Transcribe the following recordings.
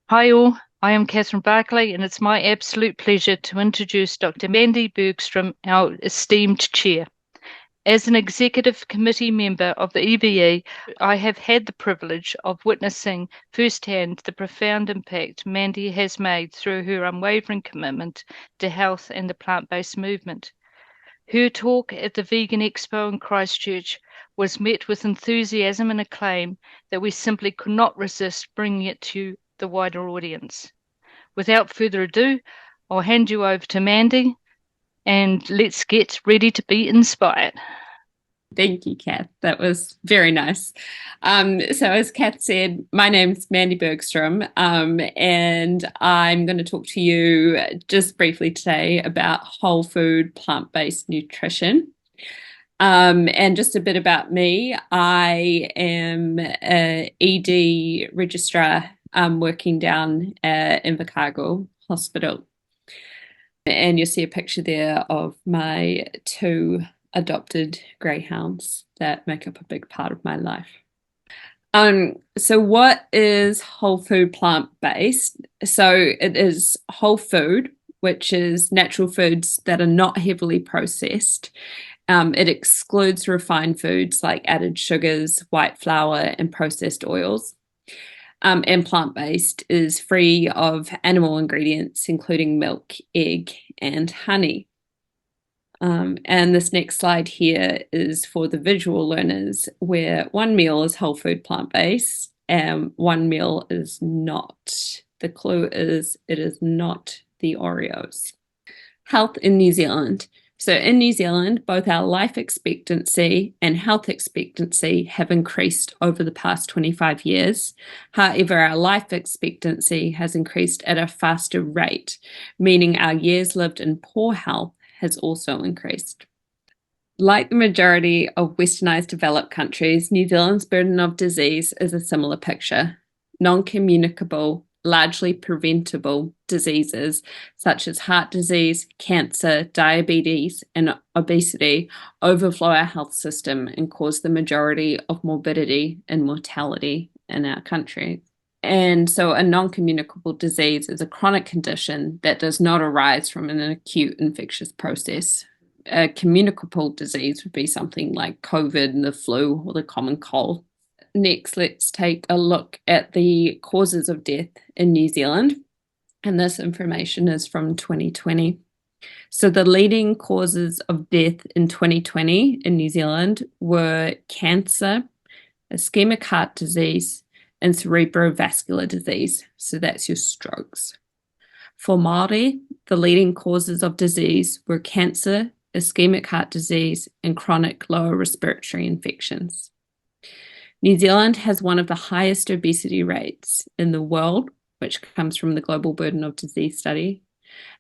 Hi all, I am Catherine Barclay, and it's my absolute pleasure to introduce Dr. Mandy Bergstrom, our esteemed chair. As an executive committee member of the EBE, I have had the privilege of witnessing firsthand the profound impact Mandy has made through her unwavering commitment to health and the plant-based movement. Her talk at the Vegan Expo in Christchurch was met with enthusiasm and acclaim that we simply could not resist bringing it to the wider audience. Without further ado, I'll hand you over to Mandy and let's get ready to be inspired. Thank you, Kath. That was very nice. So as Kath said, my name's Mandy Bergstrom, and I'm going to talk to you just briefly today about whole food, plant-based nutrition. And just a bit about me, I am an ED registrar working down at Invercargill Hospital. And you'll see a picture there of my two adopted greyhounds that make up a big part of my life. So what is whole food plant-based? So it is whole food, which is natural foods that are not heavily processed. It excludes refined foods like added sugars, white flour, and processed oils. And plant-based is free of animal ingredients, including milk, egg, and honey. And this next slide here is for the visual learners, where one meal is whole food plant-based and one meal is not. The clue is it is not the Oreos. Health in New Zealand. So in New Zealand, both our life expectancy and health expectancy have increased over the past 25 years. However, our life expectancy has increased at a faster rate, meaning our years lived in poor health has also increased. Like the majority of westernized developed countries, New Zealand's burden of disease is a similar picture. Non-communicable, largely preventable diseases such as heart disease, cancer, diabetes, and obesity overflow our health system and cause the majority of morbidity and mortality in our country. And so a non-communicable disease is a chronic condition that does not arise from an acute infectious process. A communicable disease would be something like COVID, the flu, or the common cold. Next, let's take a look at the causes of death in New Zealand. And this information is from 2020. So the leading causes of death in 2020 in New Zealand were cancer, ischemic heart disease, and cerebrovascular disease. So that's your strokes. For Māori, the leading causes of disease were cancer, ischemic heart disease, and chronic lower respiratory infections. New Zealand has one of the highest obesity rates in the world, which comes from the Global Burden of Disease study,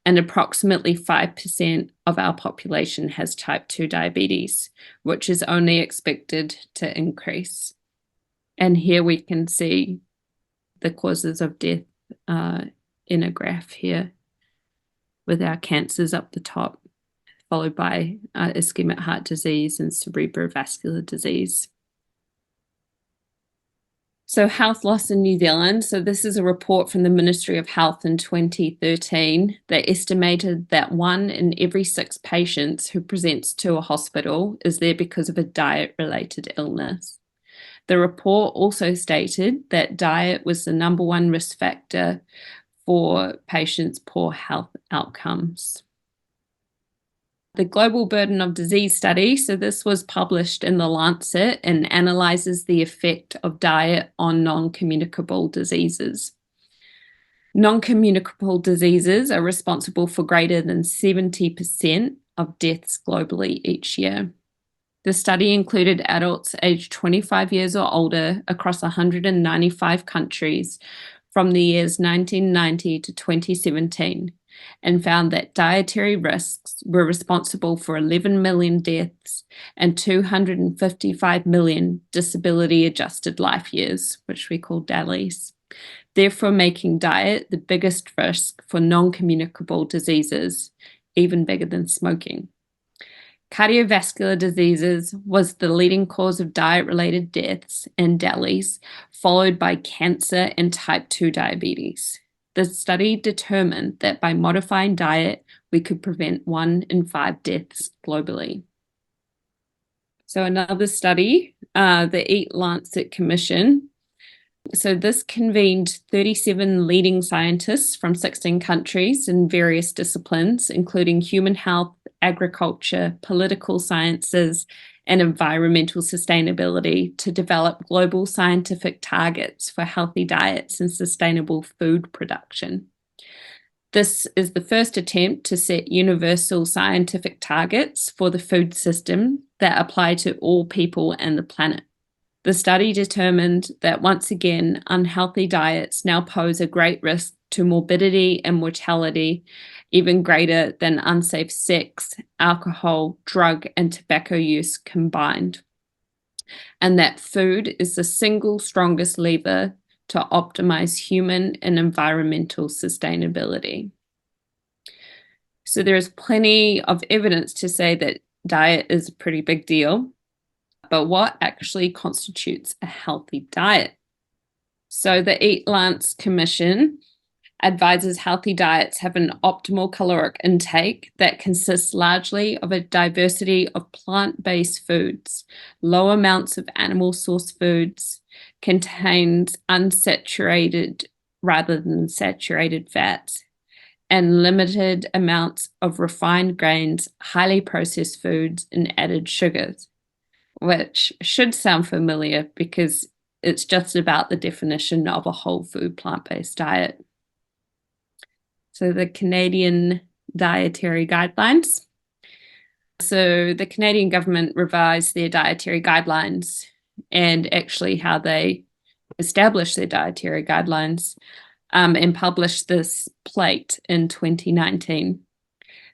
and approximately 5% of our population has type 2 diabetes, which is only expected to increase. And here we can see the causes of death in a graph here with our cancers up the top, followed by ischemic heart disease and cerebrovascular disease. So health loss in New Zealand. So this is a report from the Ministry of Health in 2013 that estimated that 1 in every 6 patients who presents to a hospital is there because of a diet-related illness. The report also stated that diet was the #1 risk factor for patients' poor health outcomes. The Global Burden of Disease study, so this was published in the Lancet and analyzes the effect of diet on non-communicable diseases. Non-communicable diseases are responsible for greater than 70% of deaths globally each year. The study included adults aged 25 years or older across 195 countries from the years 1990 to 2017 and found that dietary risks were responsible for 11 million deaths and 255 million disability-adjusted life years, which we call DALYs, therefore making diet the biggest risk for non-communicable diseases, even bigger than smoking. Cardiovascular diseases was the leading cause of diet-related deaths and DELIs, followed by cancer and type 2 diabetes. The study determined that by modifying diet, we could prevent 1 in 5 deaths globally. So another study, the Eat-Lancet Commission. So this convened 37 leading scientists from 16 countries in various disciplines, including human health, agriculture, political sciences, and environmental sustainability, to develop global scientific targets for healthy diets and sustainable food production. This is the first attempt to set universal scientific targets for the food system that apply to all people and the planet. The study determined that once again, unhealthy diets now pose a great risk to morbidity and mortality, even greater than unsafe sex, alcohol, drug, and tobacco use combined. And that food is the single strongest lever to optimize human and environmental sustainability. So there is plenty of evidence to say that diet is a pretty big deal. But what actually constitutes a healthy diet? So the Eat-Lancet Commission advises healthy diets have an optimal caloric intake that consists largely of a diversity of plant-based foods, low amounts of animal-source foods, contains unsaturated rather than saturated fats, and limited amounts of refined grains, highly processed foods, and added sugars, which should sound familiar because it's just about the definition of a whole food plant-based diet. So the Canadian Dietary Guidelines. So the Canadian government revised their dietary guidelines, and actually how they established their dietary guidelines, and published this plate in 2019.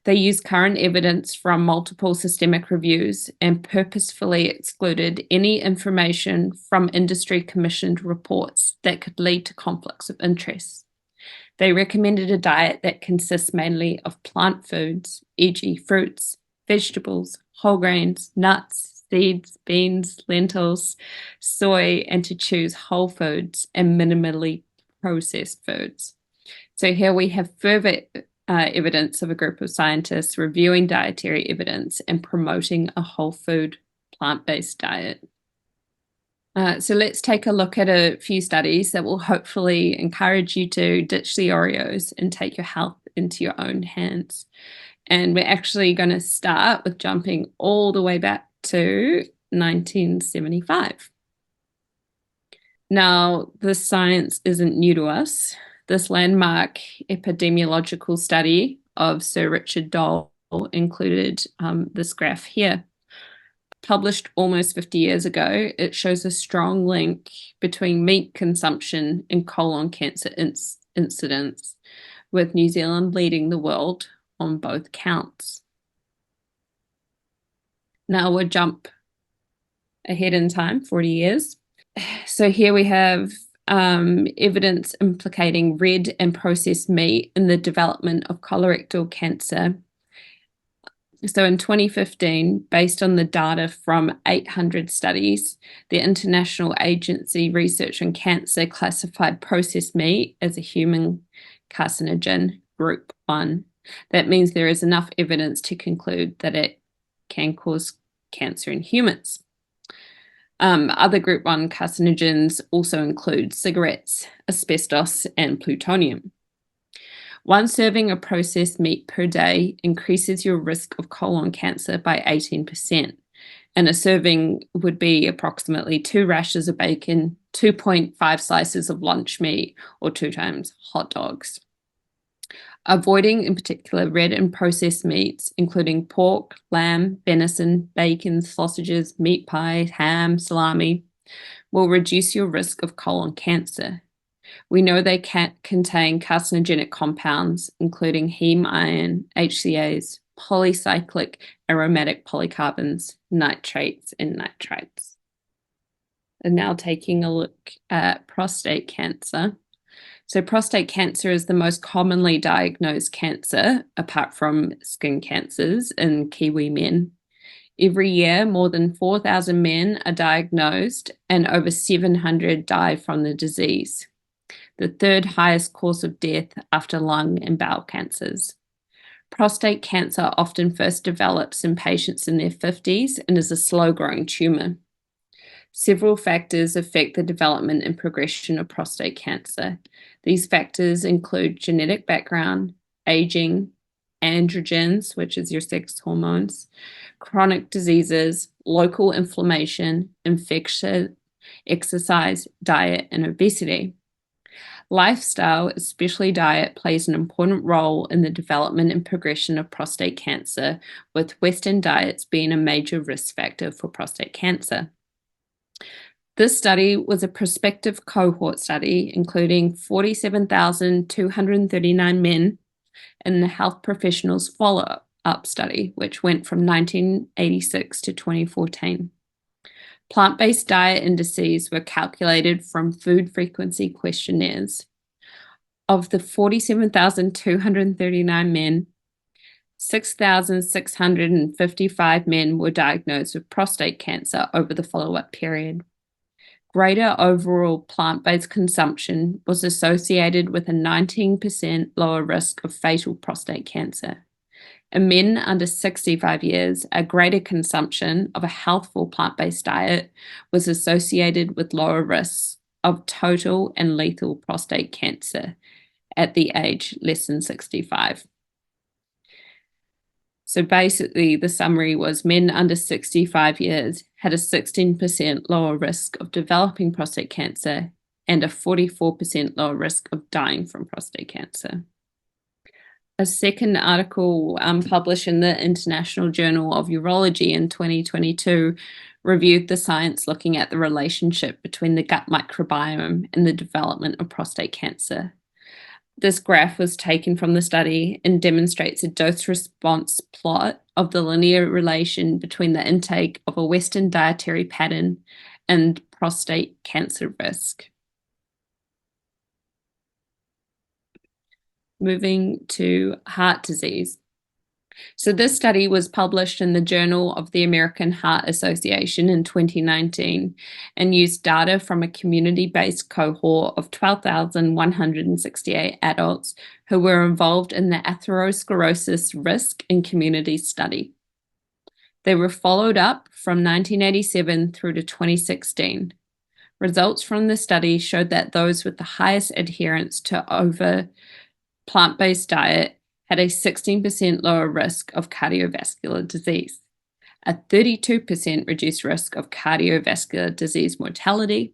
They used current evidence from multiple systemic reviews and purposefully excluded any information from industry-commissioned reports that could lead to conflicts of interest. They recommended a diet that consists mainly of plant foods, e.g. fruits, vegetables, whole grains, nuts, seeds, beans, lentils, soy, and to choose whole foods and minimally processed foods. So here we have further evidence of a group of scientists reviewing dietary evidence and promoting a whole food plant-based diet. So let's take a look at a few studies that will hopefully encourage you to ditch the Oreos and take your health into your own hands. And we're actually going to start with jumping all the way back to 1975. Now, this science isn't new to us. This landmark epidemiological study of Sir Richard Dole included this graph here. Published almost 50 years ago, it shows a strong link between meat consumption and colon cancer incidence, with New Zealand leading the world on both counts. Now we'll jump ahead in time, 40 years. So here we have evidence implicating red and processed meat in the development of colorectal cancer. So in 2015, based on the data from 800 studies, the International Agency Research on Cancer classified processed meat as a human carcinogen group 1. That means there is enough evidence to conclude that it can cause cancer in humans. Other group 1 carcinogens also include cigarettes, asbestos, and plutonium. 1 serving of processed meat per day increases your risk of colon cancer by 18%, and a serving would be approximately 2 rashers of bacon, 2.5 slices of lunch meat, or 2 times hot dogs. Avoiding, in particular, red and processed meats, including pork, lamb, venison, bacon, sausages, meat pie, ham, salami, will reduce your risk of colon cancer. We know they can contain carcinogenic compounds, including heme iron, HCAs, polycyclic aromatic polycarbons, nitrates, and nitrites. And now taking a look at prostate cancer. So prostate cancer is the most commonly diagnosed cancer, apart from skin cancers, in Kiwi men. Every year, more than 4,000 men are diagnosed and over 700 die from the disease, the third highest cause of death after lung and bowel cancers. Prostate cancer often first develops in patients in their 50s and is a slow-growing tumor. Several factors affect the development and progression of prostate cancer. These factors include genetic background, aging, androgens, which is your sex hormones, chronic diseases, local inflammation, infection, exercise, diet, and obesity. Lifestyle, especially diet, plays an important role in the development and progression of prostate cancer, with Western diets being a major risk factor for prostate cancer. This study was a prospective cohort study, including 47,239 men, and the health professionals follow-up study, which went from 1986 to 2014. Plant-based diet indices were calculated from food frequency questionnaires. Of the 47,239 men, 6,655 men were diagnosed with prostate cancer over the follow-up period. Greater overall plant-based consumption was associated with a 19% lower risk of fatal prostate cancer. In men under 65 years, a greater consumption of a healthful plant-based diet was associated with lower risks of total and lethal prostate cancer at the age less than 65. So basically, the summary was men under 65 years had a 16% lower risk of developing prostate cancer and a 44% lower risk of dying from prostate cancer. A second article published in the International Journal of Urology in 2022 reviewed the science looking at the relationship between the gut microbiome and the development of prostate cancer. This graph was taken from the study and demonstrates a dose-response plot of the linear relation between the intake of a Western dietary pattern and prostate cancer risk. Moving to heart disease. So this study was published in the Journal of the American Heart Association in 2019 and used data from a community-based cohort of 12,168 adults who were involved in the atherosclerosis risk and community study. They were followed up from 1987 through to 2016. Results from the study showed that those with the highest adherence to plant-based diet had a 16% lower risk of cardiovascular disease, a 32% reduced risk of cardiovascular disease mortality,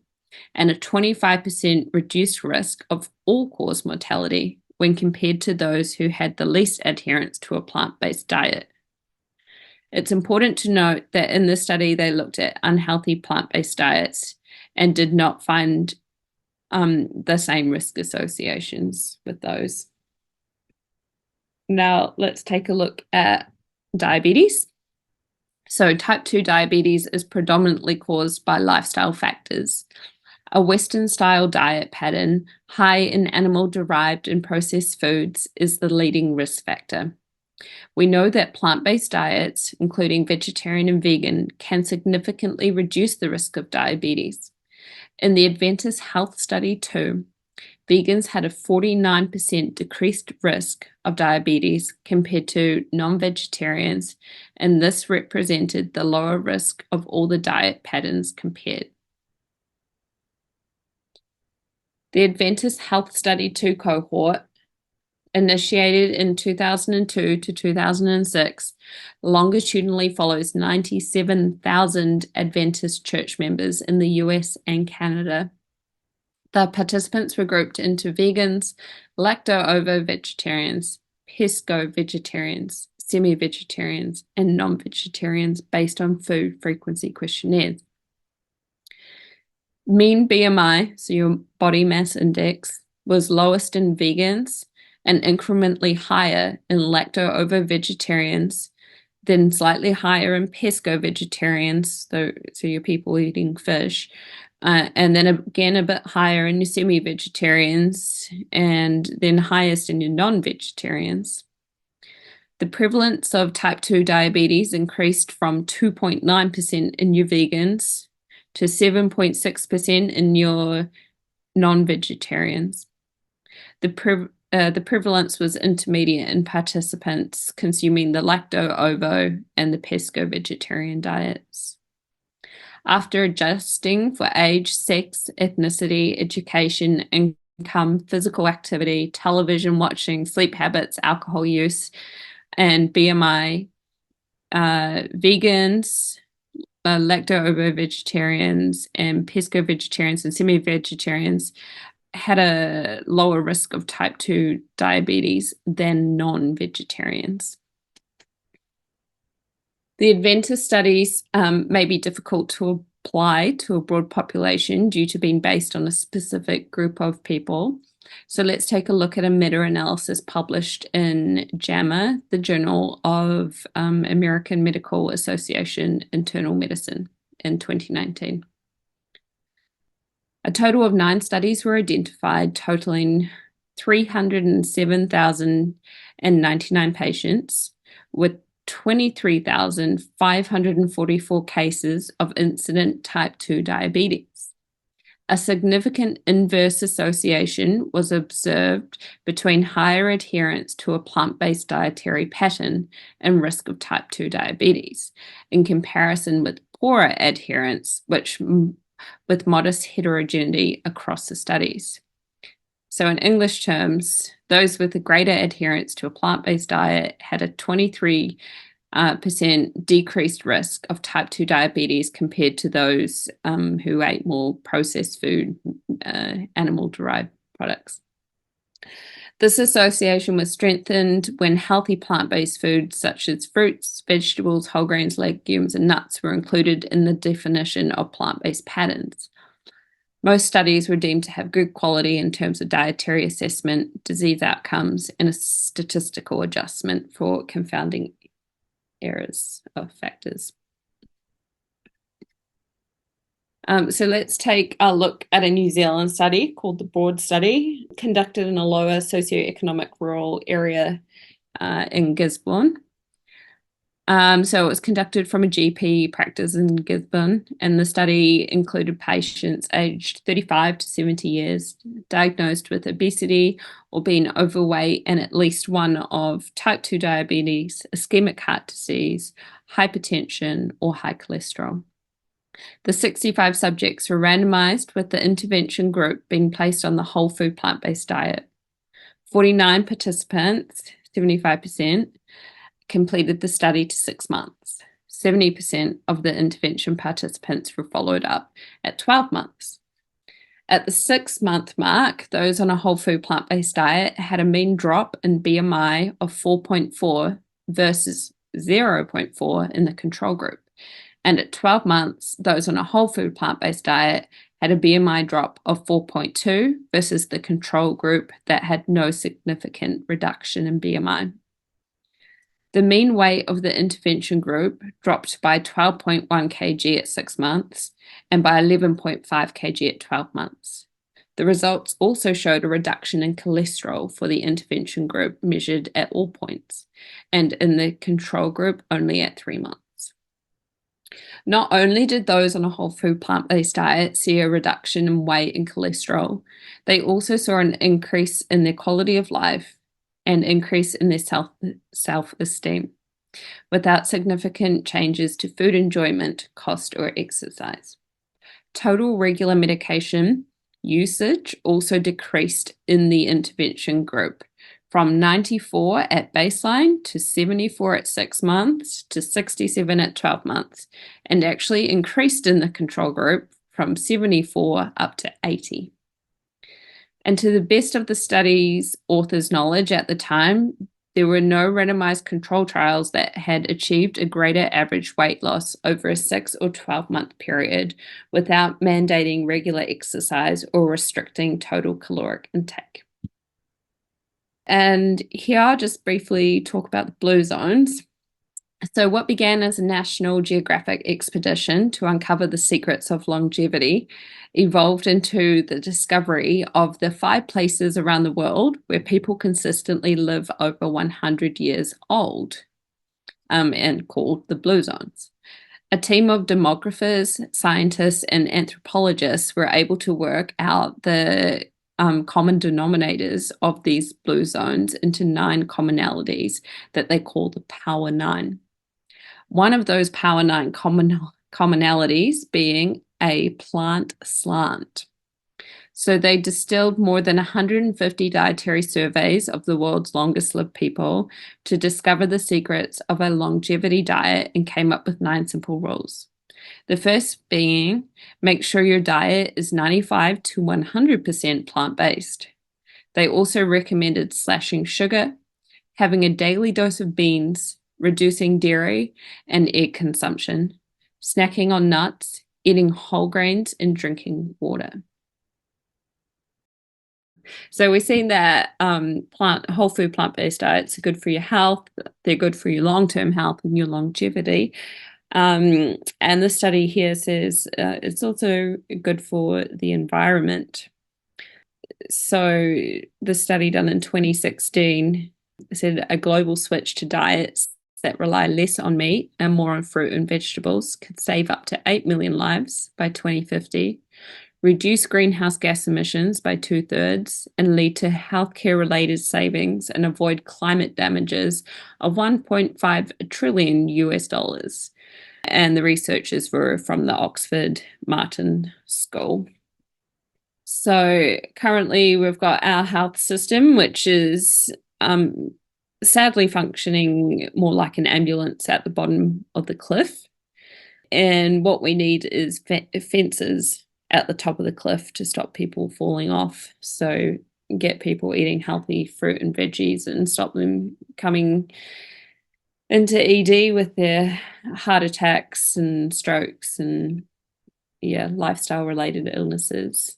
and a 25% reduced risk of all-cause mortality when compared to those who had the least adherence to a plant-based diet. It's important to note that in this study, they looked at unhealthy plant-based diets and did not find the same risk associations with those. Now let's take a look at diabetes. So type 2 diabetes is predominantly caused by lifestyle factors. A Western-style diet pattern, high in animal-derived and processed foods, is the leading risk factor. We know that plant-based diets, including vegetarian and vegan, can significantly reduce the risk of diabetes. In the Adventist Health Study 2, vegans had a 49% decreased risk of diabetes compared to non-vegetarians, and this represented the lower risk of all the diet patterns compared. The Adventist Health Study 2 cohort, initiated in 2002 to 2006, longitudinally follows 97,000 Adventist church members in the US and Canada. The participants were grouped into vegans, lacto-ovo-vegetarians, pesco-vegetarians, semi-vegetarians, and non-vegetarians based on food frequency questionnaires. Mean BMI, so your body mass index, was lowest in vegans and incrementally higher in lacto-ovo-vegetarians, then slightly higher in pesco-vegetarians, so your people eating fish, and then again a bit higher in your semi-vegetarians, and then highest in your non-vegetarians. The prevalence of type 2 diabetes increased from 2.9% in your vegans to 7.6% in your non-vegetarians. The prevalence was intermediate in participants consuming the lacto-ovo and the pesco-vegetarian diets. After adjusting for age, sex, ethnicity, education, income, physical activity, television watching, sleep habits, alcohol use, and BMI, vegans, lacto-ovo vegetarians, and pesco vegetarians and semi-vegetarians had a lower risk of type 2 diabetes than non-vegetarians. The Adventist studies may be difficult to apply to a broad population due to being based on a specific group of people. So let's take a look at a meta-analysis published in JAMA, the Journal of American Medical Association Internal Medicine, in 2019. A total of 9 studies were identified, totaling 307,099 patients with 23,544 cases of incident type 2 diabetes. A significant inverse association was observed between higher adherence to a plant-based dietary pattern and risk of type 2 diabetes, in comparison with poorer adherence, with modest heterogeneity across the studies. So in English terms, those with a greater adherence to a plant-based diet had a 23% decreased risk of type 2 diabetes compared to those who ate more processed food, animal-derived products. This association was strengthened when healthy plant-based foods such as fruits, vegetables, whole grains, legumes, and nuts were included in the definition of plant-based patterns. Most studies were deemed to have good quality in terms of dietary assessment, disease outcomes, and a statistical adjustment for confounding errors of factors. So let's take a look at a New Zealand study called the Broad Study, conducted in a lower socioeconomic rural area in Gisborne. So it was conducted from a GP practice in Gisborne, and the study included patients aged 35 to 70 years, diagnosed with obesity or being overweight and at least one of type 2 diabetes, ischemic heart disease, hypertension, or high cholesterol. The 65 subjects were randomized, with the intervention group being placed on the whole food plant-based diet. 49 participants, 75%, completed the study to 6 months. 70% of the intervention participants were followed up at 12 months. At the 6-month mark, those on a whole food plant-based diet had a mean drop in BMI of 4.4 versus 0.4 in the control group. And at 12 months, those on a whole food plant-based diet had a BMI drop of 4.2 versus the control group that had no significant reduction in BMI. The mean weight of the intervention group dropped by 12.1 kg at 6 months and by 11.5 kg at 12 months. The results also showed a reduction in cholesterol for the intervention group measured at all points, and in the control group only at 3 months. Not only did those on a whole food plant-based diet see a reduction in weight and cholesterol, they also saw an increase in their quality of life and increase in their self-esteem, without significant changes to food enjoyment, cost, or exercise. Total regular medication usage also decreased in the intervention group, from 94 at baseline to 74 at 6 months to 67 at 12 months, and actually increased in the control group from 74 up to 80. And to the best of the study's authors' knowledge at the time, there were no randomized control trials that had achieved a greater average weight loss over a 6 or 12-month period without mandating regular exercise or restricting total caloric intake. And here I'll just briefly talk about the blue zones. So, what began as a National Geographic expedition to uncover the secrets of longevity evolved into the discovery of the 5 places around the world where people consistently live over 100 years old, and called the Blue Zones. A team of demographers, scientists, and anthropologists were able to work out the common denominators of these blue zones into 9 commonalities that they call the Power Nine. One of those Power Nine commonalities being a plant slant. So they distilled more than 150 dietary surveys of the world's longest lived people to discover the secrets of a longevity diet and came up with 9 simple rules. The first being, make sure your diet is 95 to 100% plant-based. They also recommended slashing sugar, having a daily dose of beans, reducing dairy and egg consumption, snacking on nuts, eating whole grains, and drinking water. So we're seeing that whole food plant-based diets are good for your health. They're good for your long-term health and your longevity. And the study here says it's also good for the environment. So the study done in 2016 said a global switch to diets that rely less on meat and more on fruit and vegetables could save up to 8 million lives by 2050, reduce greenhouse gas emissions by 2/3, and lead to healthcare-related savings and avoid climate damages of $1.5 trillion US. And the researchers were from the Oxford Martin School. So currently we've got our health system, which is sadly functioning more like an ambulance at the bottom of the cliff. And what we need is fences at the top of the cliff to stop people falling off. So get people eating healthy fruit and veggies and stop them coming into ED with their heart attacks and strokes and lifestyle related illnesses.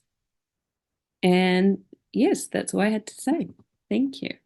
And yes, that's all I had to say. Thank you.